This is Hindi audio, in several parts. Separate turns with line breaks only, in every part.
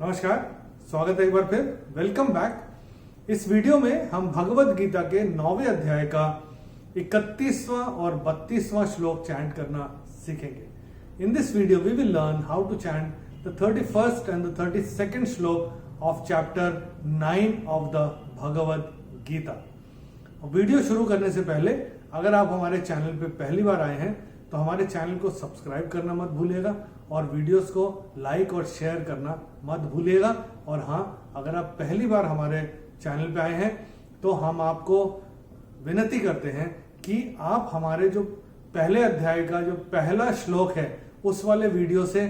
नमस्कार, स्वागत है एक बार फिर। Welcome back. इस वीडियो में हम भगवत गीता के 9वें अध्याय का 31वां और 32वां श्लोक चैंट करना सीखेंगे। In this video we will learn how to chant the 31st and the 32nd shloka of chapter 9 of the Bhagavad Gita. Video शुरू करने से पहले अगर आप हमारे चैनल पे पहली बार आए हैं तो हमारे चैनल को सब्सक्राइब करना मत भूलिएगा और वीडियोस को लाइक और शेयर करना मत भूलिएगा। और हाँ, अगर आप पहली बार हमारे चैनल पे आए हैं तो हम आपको विनती करते हैं कि आप हमारे जो पहले अध्याय का जो पहला श्लोक है उस वाले वीडियो से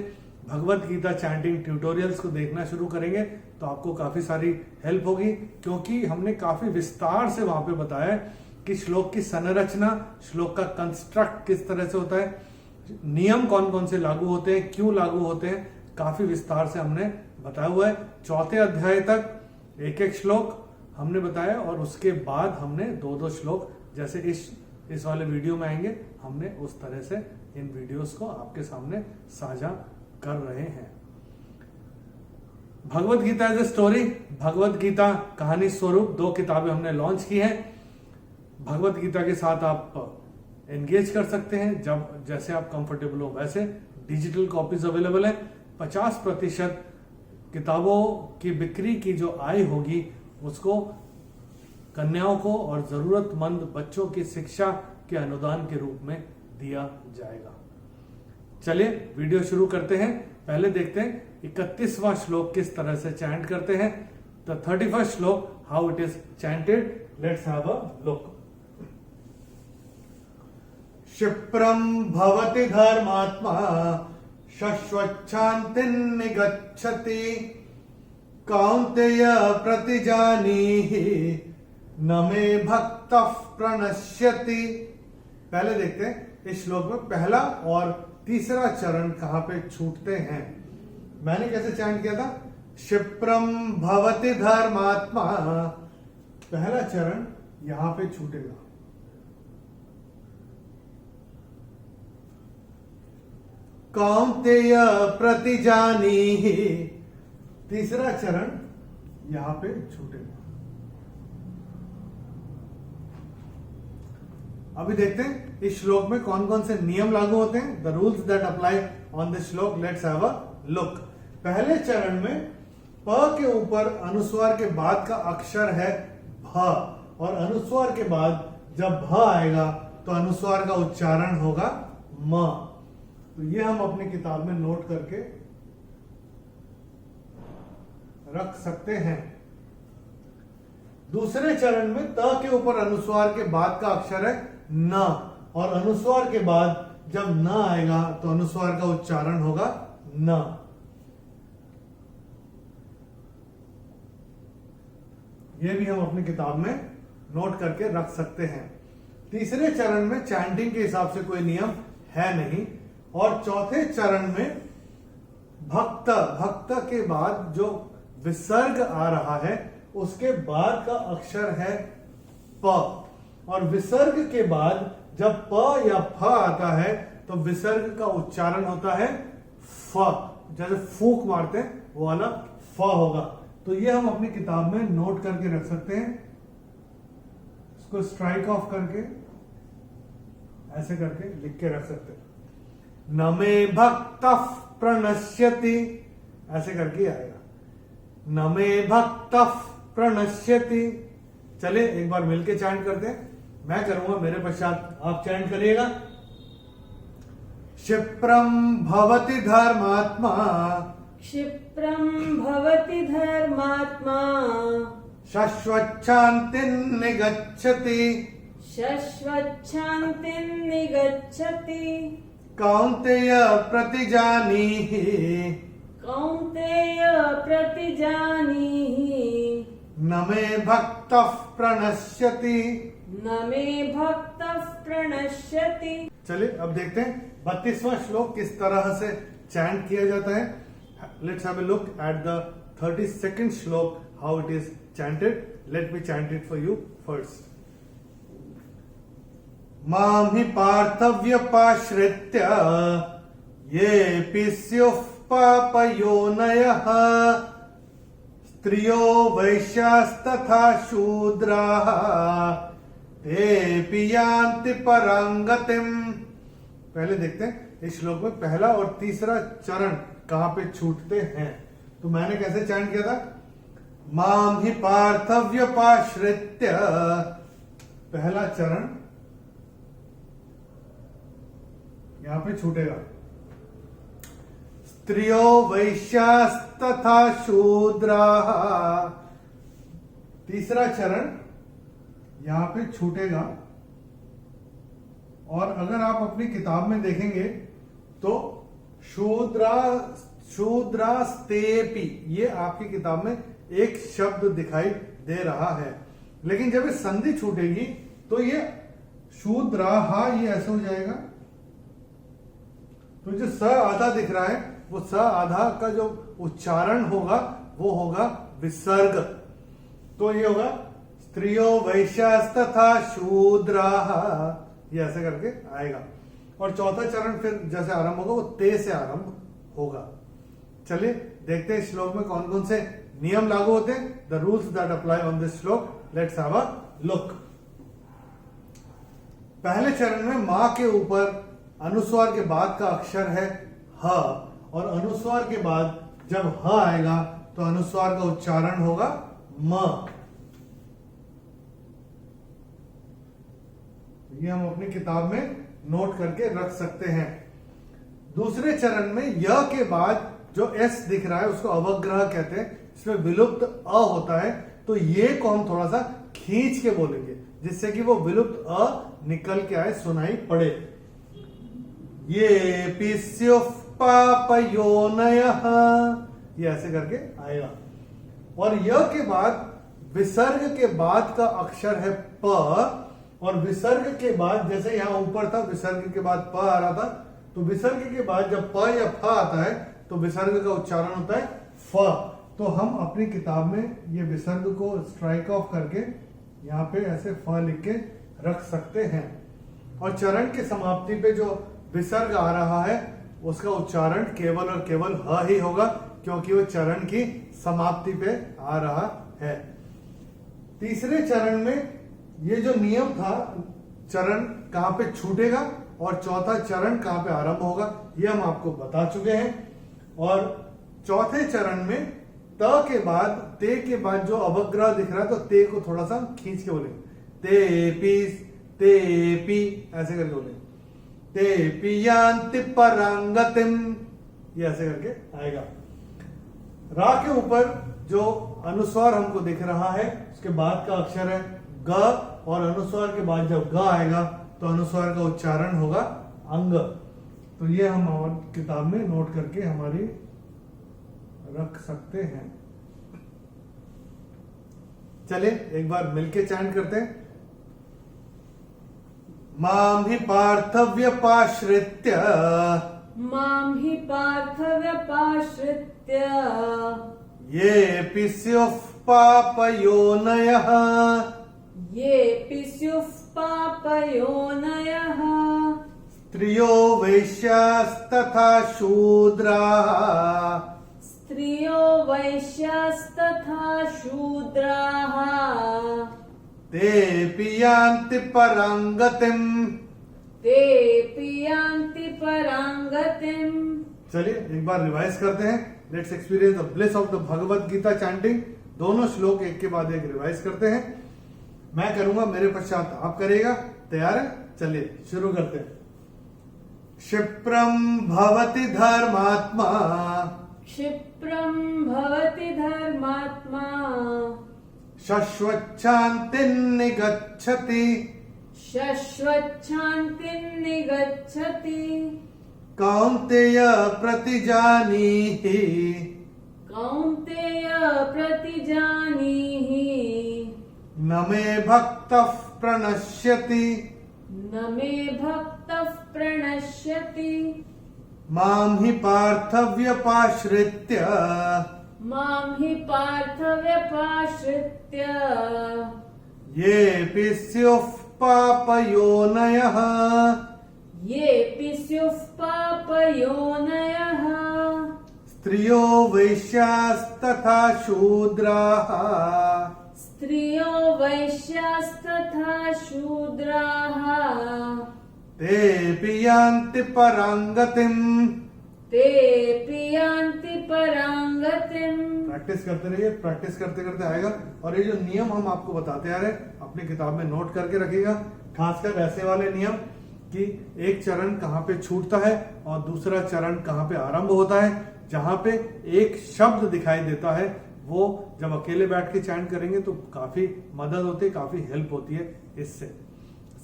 भगवत गीता चैंटिंग ट्यूटोरियल्स को देखना शुरू करेंगे तो आपको काफी सारी हेल्प होगी, क्योंकि हमने काफी विस्तार से वहां पे बताया है कि श्लोक की संरचना, श्लोक का कंस्ट्रक्ट किस तरह से होता है, नियम कौन कौन से लागू होते हैं, क्यों लागू होते हैं, काफी विस्तार से हमने बताया हुआ है। चौथे अध्याय तक एक एक श्लोक हमने बताया और उसके बाद हमने दो दो श्लोक जैसे इस वाले वीडियो में आएंगे, हमने उस तरह से इन वीडियोस को आपके सामने साझा कर रहे हैं। Bhagavad Gita is a story, Bhagavad Gita कहानी स्वरूप दो किताबें हमने लॉन्च की हैं। भगवत गीता के साथ आप एंगेज कर सकते हैं जब जैसे आप कंफर्टेबल हो वैसे। डिजिटल कॉपीज अवेलेबल है। 50% किताबों की बिक्री की जो आय होगी उसको कन्याओं को और जरूरतमंद बच्चों की शिक्षा के अनुदान के रूप में दिया जाएगा। चलिए वीडियो शुरू करते हैं। पहले देखते हैं 31वां श्लोक किस तरह से चैंट करते हैं। The 31st shloka, how it is chanted. Let's have a look. क्षिप्रम भवति धर्मात्मा शश्वच्छान्तिं निगच्छति कौन्तेय प्रतिजानीहि न मे भक्तः प्रणश्यति। पहले देखते हैं इस श्लोक में पहला और तीसरा चरण कहां पे छूटते हैं। मैंने कैसे चैंट किया था? क्षिप्रम भवति धर्मात्मा, पहला चरण यहां पे छूटेगा। कौन्तेय प्रतिजानीहि, तीसरा चरण यहां पे छूटेगा। अभी देखते हैं इस श्लोक में कौन कौन से नियम लागू होते हैं। The rules that apply on this shloka. Let's have a look. पहले चरण में प के ऊपर अनुस्वार के बाद का अक्षर है भ, और अनुस्वार के बाद जब भ आएगा तो अनुस्वार का उच्चारण होगा म। तो ये हम अपनी किताब में नोट करके रख सकते हैं। दूसरे चरण में त के ऊपर अनुस्वार के बाद का अक्षर है न, और अनुस्वार के बाद जब न आएगा तो अनुस्वार का उच्चारण होगा न। ये भी हम अपनी किताब में नोट करके रख सकते हैं। तीसरे चरण में चैंटिंग के हिसाब से कोई नियम है नहीं, और चौथे चरण में भक्त के बाद जो विसर्ग आ रहा है उसके बाद का अक्षर है प, और विसर्ग के बाद जब प या फ आता है तो विसर्ग का उच्चारण होता है फ, जैसे फूंक मारते हैं वो वाला फ होगा। तो ये हम अपनी किताब में नोट करके रख सकते हैं। इसको स्ट्राइक ऑफ करके ऐसे करके लिख के रख सकते हैं। न मे भक्तः प्रणश्यति, ऐसे करके आएगा न मे भक्तः प्रणश्यति। चले एक बार मिलके चैंट करते हैं। मैं करूंगा, मेरे पश्चात आप चैंट करिएगा। क्षिप्रम भवति धर्मात्मा,
क्षिप्रम भवति धर्मात्मा
शश्वच्छान्तिं निगच्छति
शश्वच्छान्तिं निगच्छति
कौन्तेय प्रतिजानीहि
कौन्तेय प्रतिजानीहि
न मे भक्तः प्रणश्यति
न मे भक्तः प्रणश्यति।
चलिए अब देखते हैं 32वां श्लोक किस तरह से चैंट किया जाता है। Let's have a look at the 32nd श्लोक, how it is chanted. Let me chant it for you first. मां हि पार्थव्यपाश्रित्य येऽपि स्युः पापयोनयः स्त्रियो वैश्यास्तथा शूद्राः तेऽपि यान्ति परां गतिम्। पहले देखते हैं इस श्लोक में पहला और तीसरा चरण कहां पे छूटते हैं। तो मैंने कैसे चैंट किया था, माम ही पार्थव्यपाश्रित्य, पहला चरण यहां पे छूटेगा। स्त्रियो वैश्यास्तथा शूद्राः, तीसरा चरण यहां पे छूटेगा। और अगर आप अपनी किताब में देखेंगे तो शूद्रास्तेपि, ये आपकी किताब में एक शब्द दिखाई दे रहा है, लेकिन जब ये संधि छूटेगी तो ये शूद्राहा ये ऐसे हो जाएगा। तो जो स आधा दिख रहा है वो स आधा का जो उच्चारण होगा वो होगा विसर्ग। तो ये होगा स्त्रियो वैश्यास्तथा शूद्राः, ये ऐसे करके आएगा। और चौथा चरण फिर जैसे आरंभ होगा वो ते से आरंभ होगा। चलिए देखते हैं श्लोक में कौन कौन से नियम लागू होते हैं, the rules that apply on this shloka. Let's have a look. पहले चरण में मां के ऊपर अनुस्वार के बाद का अक्षर है ह, और अनुस्वार के बाद जब ह आएगा तो अनुस्वार का उच्चारण होगा म। ये हम अपनी किताब में नोट करके रख सकते हैं। दूसरे चरण में य के बाद जो एस दिख रहा है उसको अवग्रह कहते हैं, इसमें विलुप्त अ होता है। तो ये को हम थोड़ा सा खींच के बोलेंगे जिससे कि वो विलुप्त अ निकल के आए, सुनाई पड़े। ये पिस्युः पापयोनयः, ये ऐसे करके आएगा। और य के बाद विसर्ग के बाद का अक्षर है प, और विसर्ग के बाद जैसे यहां ऊपर था विसर्ग के बाद प आ रहा था, तो विसर्ग के बाद जब प या फ आता है तो विसर्ग का उच्चारण होता है फ। तो हम अपनी किताब में ये विसर्ग को स्ट्राइक ऑफ करके यहाँ पे ऐसे फ लिख के रख सकते हैं। और चरण की समाप्ति पे जो विसर्ग आ रहा है उसका उच्चारण केवल और केवल ह ही होगा, क्योंकि वो चरण की समाप्ति पे आ रहा है। तीसरे चरण में ये जो नियम था, चरण कहां पे छूटेगा और चौथा चरण कहां पे आरंभ होगा, ये हम आपको बता चुके हैं। और चौथे चरण में त के बाद ते के बाद जो अवग्रह दिख रहा है तो ते को थोड़ा सा खींच के बोलेंगे, तेपी ऐसे करके बोलेंगे, तेपि यान्ति परां गतिम्, ये ऐसे करके आएगा। रा के ऊपर जो अनुस्वार हमको दिख रहा है उसके बाद का अक्षर है ग, और अनुस्वार के बाद जब ग आएगा तो अनुस्वार का उच्चारण होगा अंग। तो ये हम हमारी किताब में नोट करके हमारी रख सकते हैं। चलिए एक बार मिलके चैंट करते हैं। माम ही पार्थव्यपाश्रित्य,
मां हि पार्थव्यपाश्रित्य,
ये पिस्युः पापयोनयः,
येऽपि स्युः पापयोनयः,
स्त्रियो वैश्यास्तथा शूद्राः,
स्त्रियो वैश्यास्तथा शूद्राः,
तेऽपि यान्ति परां गतिम्।
तेऽपि यान्ति परां गतिम्।
चलिए एक बार रिवाइज करते हैं। Let's experience the bliss of the Bhagavad Gita chanting. दोनों श्लोक एक के बाद एक रिवाइज करते हैं। मैं करूंगा, मेरे पश्चात आप करेगा। तैयार है? चलिए शुरू करते हैं। क्षिप्रम भवति धर्मात्मा,
क्षिप्रं भवति धर्मात्मा,
शश्वच्छान्तिं निगच्छति,
शश्वच्छान्तिं निगच्छति,
कौन्तेय प्रतिजानीहि,
कौन्तेय प्रतिजानीहि,
न मे भक्तः प्रणश्यति,
न मे भक्तः प्रणश्यति,
मां हि पार्थव्यपाश्रित्य,
मां हि पार्थव्यपाश्रित्य,
येऽपि स्युः पापयोनयः,
येऽपि स्युः पापयोनयः,
स्त्रियो वैश्यास्तथा शूद्राः
स्त्रियो वैश्यास्तथा शूद्राः
तेऽपि यान्ति पराङ्गतिम्।
तेऽपि यान्ति पराङ्गतिम्।
प्रैक्टिस करते रहिए, प्रैक्टिस करते करते आएगा। और ये जो नियम हम आपको बताते आ रहे हैं अपनी किताब में नोट करके रखिएगा, खासकर ऐसे वाले नियम कि एक चरण कहाँ पे छूटता है और दूसरा चरण कहाँ पे आरंभ होता है। जहां पे एक शब्द दिखाई देता है वो जब अकेले बैठ के चैंट करेंगे तो काफी मदद होती है, काफी हेल्प होती है इससे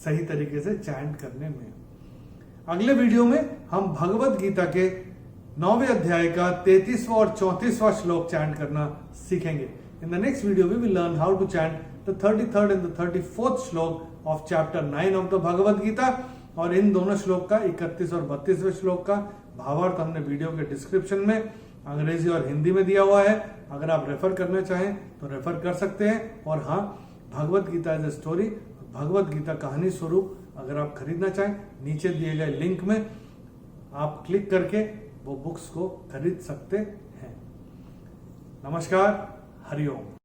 सही तरीके से चैंट करने में। अगले वीडियो में हम भगवत गीता के 9वें अध्याय का 33वां और 34वां श्लोक चैंट करना सीखेंगे। In the next video we will learn how to chant the 33rd and the 34th shloka of chapter 9 of the Bhagavad Gita. और इन दोनों श्लोक का 31 और 32वें श्लोक का भावार्थ हमने वीडियो के डिस्क्रिप्शन में अंग्रेजी और हिंदी में दिया हुआ है। अगर आप रेफर करना चाहें तो रेफर कर सकते हैं। और हाँ, Bhagavad Gita as a story, Bhagavad Gita कहानी स्वरूप अगर आप खरीदना चाहें नीचे दिए गए लिंक में आप क्लिक करके वो बुक्स को खरीद सकते हैं। नमस्कार, हरिओम।